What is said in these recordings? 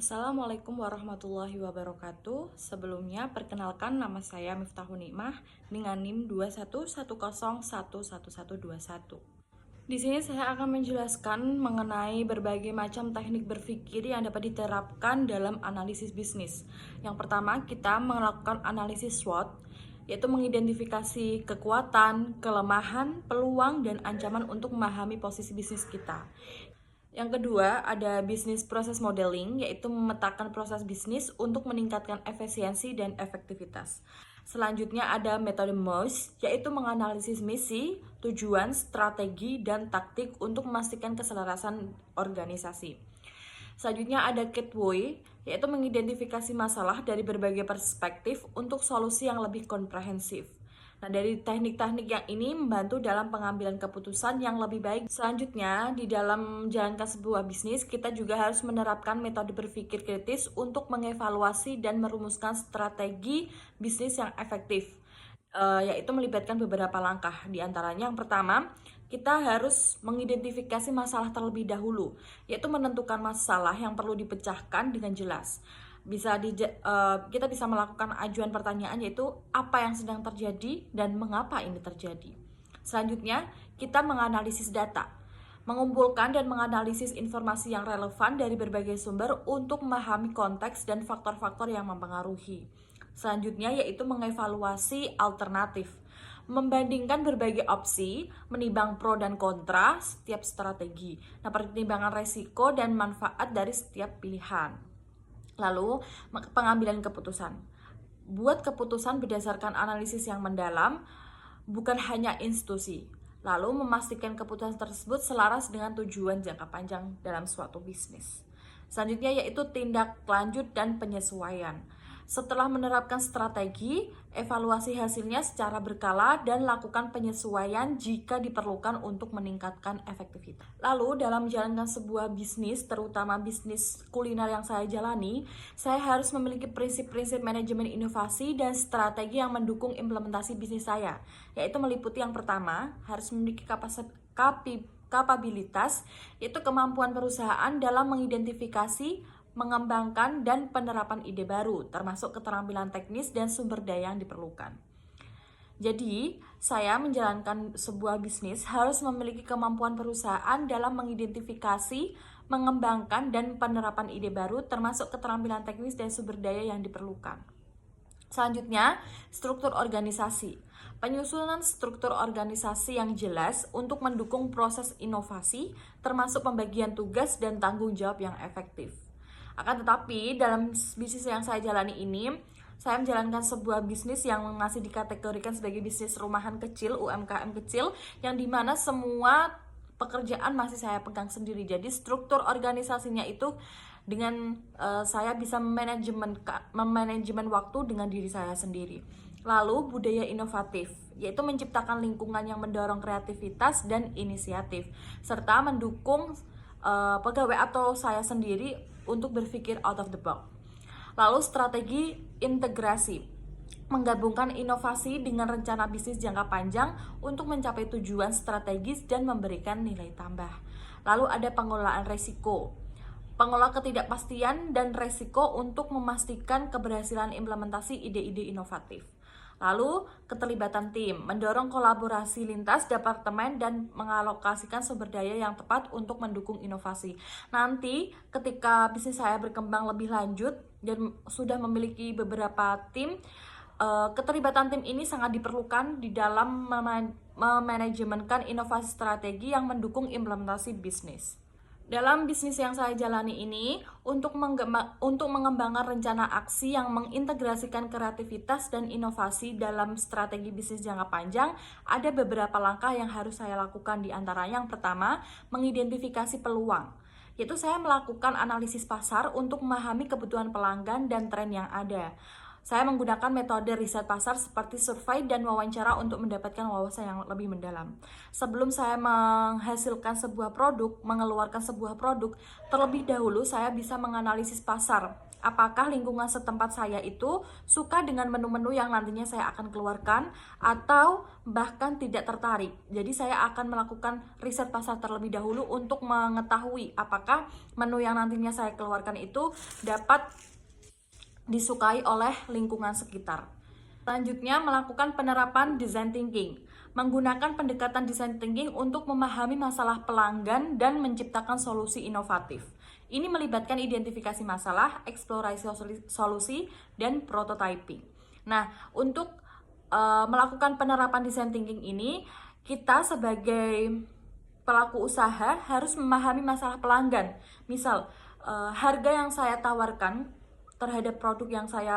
Assalamualaikum warahmatullahi wabarakatuh. Sebelumnya, perkenalkan nama saya Miftahun Nikmah dengan NIM 211011121. Di sini saya akan menjelaskan mengenai berbagai macam teknik berpikir yang dapat diterapkan dalam analisis bisnis. Yang pertama, kita melakukan analisis SWOT, yaitu mengidentifikasi kekuatan, kelemahan, peluang, dan ancaman untuk memahami posisi bisnis kita. Yang kedua, ada business process modeling, yaitu memetakan proses bisnis untuk meningkatkan efisiensi dan efektivitas. Selanjutnya ada metode MOS, yaitu menganalisis misi, tujuan, strategi, dan taktik untuk memastikan keselarasan organisasi. Selanjutnya ada Catway, yaitu mengidentifikasi masalah dari berbagai perspektif untuk solusi yang lebih komprehensif. Nah, dari teknik-teknik yang ini membantu dalam pengambilan keputusan yang lebih baik. Selanjutnya, di dalam menjalankan sebuah bisnis, kita juga harus menerapkan metode berpikir kritis untuk mengevaluasi dan merumuskan strategi bisnis yang efektif, yaitu melibatkan beberapa langkah. Di antaranya yang pertama, kita harus mengidentifikasi masalah terlebih dahulu, yaitu menentukan masalah yang perlu dipecahkan dengan jelas. Kita bisa melakukan ajuan pertanyaan, yaitu apa yang sedang terjadi dan mengapa ini terjadi. Selanjutnya, kita menganalisis data, mengumpulkan dan menganalisis informasi yang relevan dari berbagai sumber untuk memahami konteks dan faktor-faktor yang mempengaruhi. Selanjutnya yaitu mengevaluasi alternatif, membandingkan berbagai opsi, menimbang pro dan kontra setiap strategi. Nah, pertimbangan resiko dan manfaat dari setiap pilihan. Lalu, pengambilan keputusan. Buat keputusan berdasarkan analisis yang mendalam, bukan hanya institusi. Lalu, memastikan keputusan tersebut selaras dengan tujuan jangka panjang dalam suatu bisnis. Selanjutnya yaitu tindak lanjut dan penyesuaian. Setelah menerapkan strategi, evaluasi hasilnya secara berkala dan lakukan penyesuaian jika diperlukan untuk meningkatkan efektivitas. Lalu dalam menjalankan sebuah bisnis, terutama bisnis kuliner yang saya jalani, saya harus memiliki prinsip-prinsip manajemen inovasi dan strategi yang mendukung implementasi bisnis saya, yaitu meliputi yang pertama, harus memiliki kapabilitas, yaitu kemampuan perusahaan dalam mengidentifikasi, mengembangkan, dan penerapan ide baru, termasuk keterampilan teknis dan sumber daya yang diperlukan. Jadi, saya menjalankan sebuah bisnis harus memiliki kemampuan perusahaan dalam mengidentifikasi, mengembangkan, dan penerapan ide baru, termasuk keterampilan teknis dan sumber daya yang diperlukan. Selanjutnya, struktur organisasi. Penyusunan struktur organisasi yang jelas untuk mendukung proses inovasi, termasuk pembagian tugas dan tanggung jawab yang efektif. Akan tetapi, dalam bisnis yang saya jalani ini, saya menjalankan sebuah bisnis yang masih dikategorikan sebagai bisnis rumahan kecil, UMKM kecil, yang dimana semua pekerjaan masih saya pegang sendiri. Jadi struktur organisasinya itu dengan saya bisa memanajemen waktu dengan diri saya sendiri. Lalu budaya inovatif, yaitu menciptakan lingkungan yang mendorong kreativitas dan inisiatif, serta mendukung pegawai atau saya sendiri untuk berpikir out of the box. Lalu strategi integrasi, menggabungkan inovasi dengan rencana bisnis jangka panjang untuk mencapai tujuan strategis dan memberikan nilai tambah. Lalu ada pengelolaan resiko, pengelola ketidakpastian dan resiko untuk memastikan keberhasilan implementasi ide-ide inovatif. Lalu keterlibatan tim, mendorong kolaborasi lintas departemen dan mengalokasikan sumber daya yang tepat untuk mendukung inovasi. Nanti ketika bisnis saya berkembang lebih lanjut dan sudah memiliki beberapa tim, keterlibatan tim ini sangat diperlukan di dalam memanajemenkan inovasi strategi yang mendukung implementasi bisnis. Dalam bisnis yang saya jalani ini, untuk mengembangkan rencana aksi yang mengintegrasikan kreativitas dan inovasi dalam strategi bisnis jangka panjang, ada beberapa langkah yang harus saya lakukan. Di antaranya yang pertama, mengidentifikasi peluang, yaitu saya melakukan analisis pasar untuk memahami kebutuhan pelanggan dan tren yang ada. Saya menggunakan metode riset pasar seperti survei dan wawancara untuk mendapatkan wawasan yang lebih mendalam. Sebelum saya menghasilkan sebuah produk, mengeluarkan sebuah produk, terlebih dahulu saya bisa menganalisis pasar. Apakah lingkungan setempat saya itu suka dengan menu-menu yang nantinya saya akan keluarkan atau bahkan tidak tertarik. Jadi saya akan melakukan riset pasar terlebih dahulu untuk mengetahui apakah menu yang nantinya saya keluarkan itu dapat disukai oleh lingkungan sekitar. Selanjutnya, melakukan penerapan design thinking. Menggunakan pendekatan design thinking untuk memahami masalah pelanggan dan menciptakan solusi inovatif. Ini melibatkan identifikasi masalah, eksplorasi solusi, dan prototyping. Nah, untuk melakukan penerapan design thinking ini, kita sebagai pelaku usaha harus memahami masalah pelanggan. Misal, harga yang saya tawarkan terhadap produk yang saya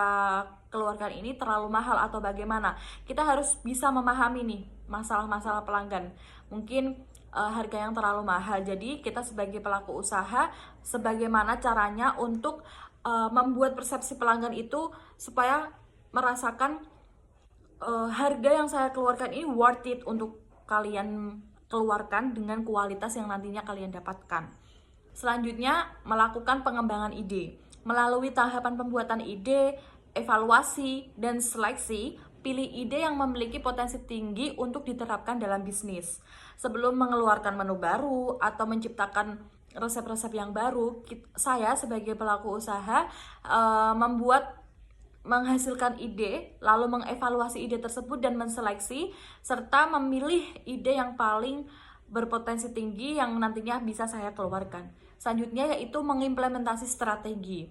keluarkan ini terlalu mahal atau bagaimana. Kita harus bisa memahami nih masalah-masalah pelanggan. Mungkin harga yang terlalu mahal. Jadi kita sebagai pelaku usaha, sebagaimana caranya untuk membuat persepsi pelanggan itu supaya merasakan harga yang saya keluarkan ini worth it untuk kalian keluarkan dengan kualitas yang nantinya kalian dapatkan. Selanjutnya, melakukan pengembangan ide. Melalui tahapan pembuatan ide, evaluasi, dan seleksi, pilih ide yang memiliki potensi tinggi untuk diterapkan dalam bisnis. Sebelum mengeluarkan menu baru atau menciptakan resep-resep yang baru, saya sebagai pelaku usaha menghasilkan ide, lalu mengevaluasi ide tersebut dan menseleksi, serta memilih ide yang paling berpotensi tinggi yang nantinya bisa saya keluarkan. Selanjutnya yaitu mengimplementasi strategi.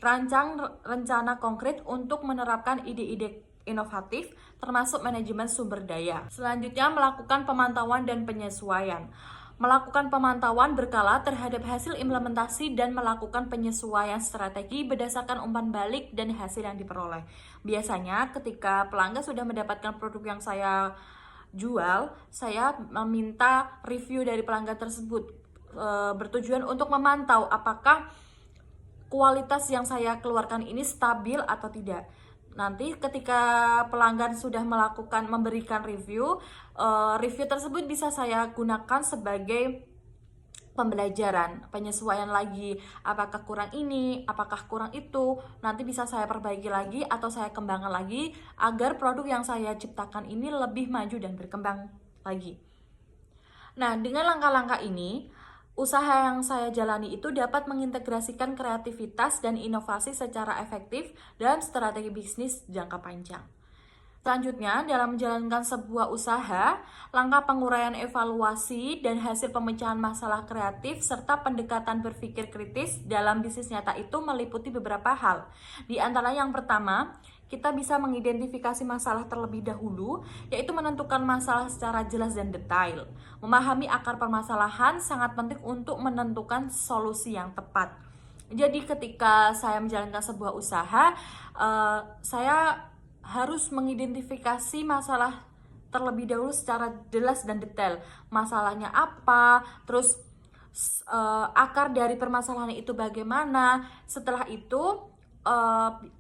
Rancang rencana konkret untuk menerapkan ide-ide inovatif termasuk manajemen sumber daya. Selanjutnya melakukan pemantauan dan penyesuaian. Melakukan pemantauan berkala terhadap hasil implementasi dan melakukan penyesuaian strategi berdasarkan umpan balik dan hasil yang diperoleh. Biasanya ketika pelanggan sudah mendapatkan produk yang saya jual, saya meminta review dari pelanggan tersebut, bertujuan untuk memantau apakah kualitas yang saya keluarkan ini stabil atau tidak. Nanti ketika pelanggan sudah memberikan review, review tersebut bisa saya gunakan sebagai pembelajaran, penyesuaian lagi, apakah kurang ini, apakah kurang itu, nanti bisa saya perbaiki lagi atau saya kembangkan lagi agar produk yang saya ciptakan ini lebih maju dan berkembang lagi. Nah, dengan langkah-langkah ini, usaha yang saya jalani itu dapat mengintegrasikan kreativitas dan inovasi secara efektif dalam strategi bisnis jangka panjang. Selanjutnya, dalam menjalankan sebuah usaha, langkah penguraian evaluasi dan hasil pemecahan masalah kreatif serta pendekatan berpikir kritis dalam bisnis nyata itu meliputi beberapa hal. Di antara yang pertama, kita bisa mengidentifikasi masalah terlebih dahulu, yaitu menentukan masalah secara jelas dan detail. Memahami akar permasalahan sangat penting untuk menentukan solusi yang tepat. Jadi ketika saya menjalankan sebuah usaha, saya harus mengidentifikasi masalah terlebih dahulu secara jelas dan detail. Masalahnya apa, terus akar dari permasalahan itu bagaimana. Setelah itu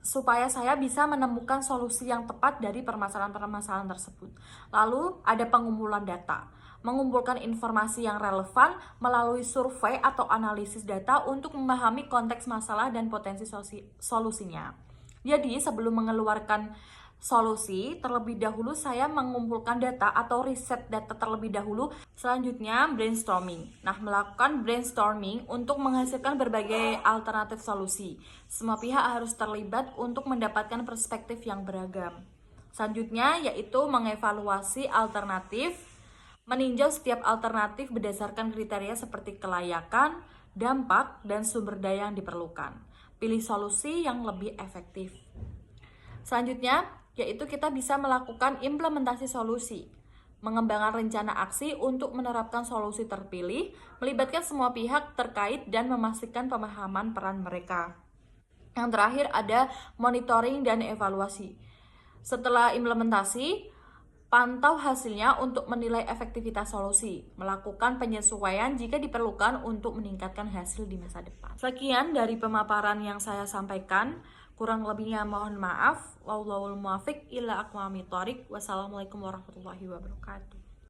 supaya saya bisa menemukan solusi yang tepat dari permasalahan-permasalahan tersebut. Lalu ada pengumpulan data. Mengumpulkan informasi yang relevan melalui survei atau analisis data untuk memahami konteks masalah dan potensi solusinya. Jadi sebelum mengeluarkan solusi, terlebih dahulu saya mengumpulkan data atau riset data terlebih dahulu. Selanjutnya brainstorming. Nah, melakukan brainstorming untuk menghasilkan berbagai alternatif solusi. Semua pihak harus terlibat untuk mendapatkan perspektif yang beragam. Selanjutnya yaitu mengevaluasi alternatif, meninjau setiap alternatif berdasarkan kriteria seperti kelayakan, dampak, dan sumber daya yang diperlukan. Pilih solusi yang lebih efektif. Selanjutnya, yaitu kita bisa melakukan implementasi solusi, mengembangkan rencana aksi untuk menerapkan solusi terpilih, melibatkan semua pihak terkait dan memastikan pemahaman peran mereka. Yang terakhir ada monitoring dan evaluasi. Setelah implementasi, Pantau hasilnya untuk menilai efektivitas solusi, melakukan penyesuaian jika diperlukan untuk meningkatkan hasil di masa depan. Sekian dari pemaparan yang saya sampaikan. Kurang lebihnya mohon maaf. Wallahul muwaffiq ila aqwamit thoriq. Wassalamualaikum warahmatullahi wabarakatuh.